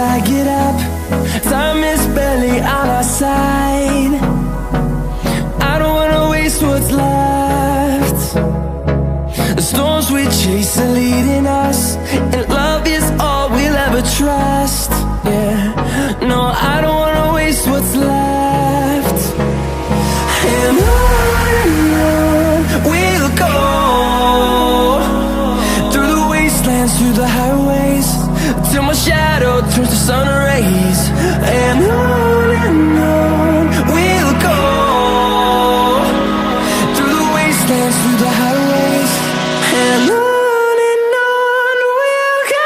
I get up, time is barely on our side. I don't wanna waste what's left. The storms we chase are leading us, and love is all we'll ever trust. Yeah, no, I don't wanna waste what's left. And on we'll go, through the wastelands, through the highways, till my shadow turns to sun rays. And on we'll go, through the wastelands, through the highways, and on we'll go.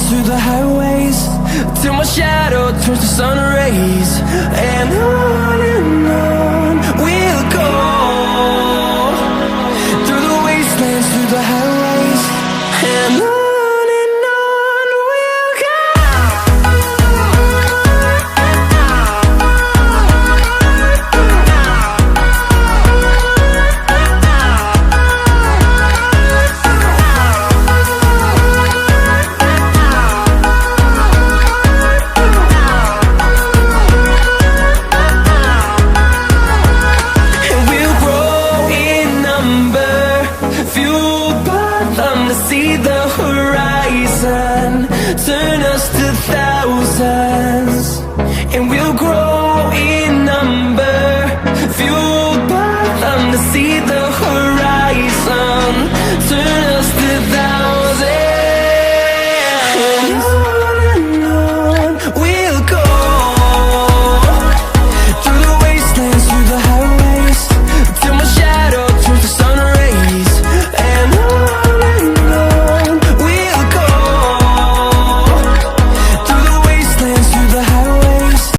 Through the highways, till my shadow turns to sun rays. And on we'll go, through the wastelands, through the highways, and on we'll go. See the horizon, turn us to thousands, and we'll grow in number, fueled by them to see the horizon.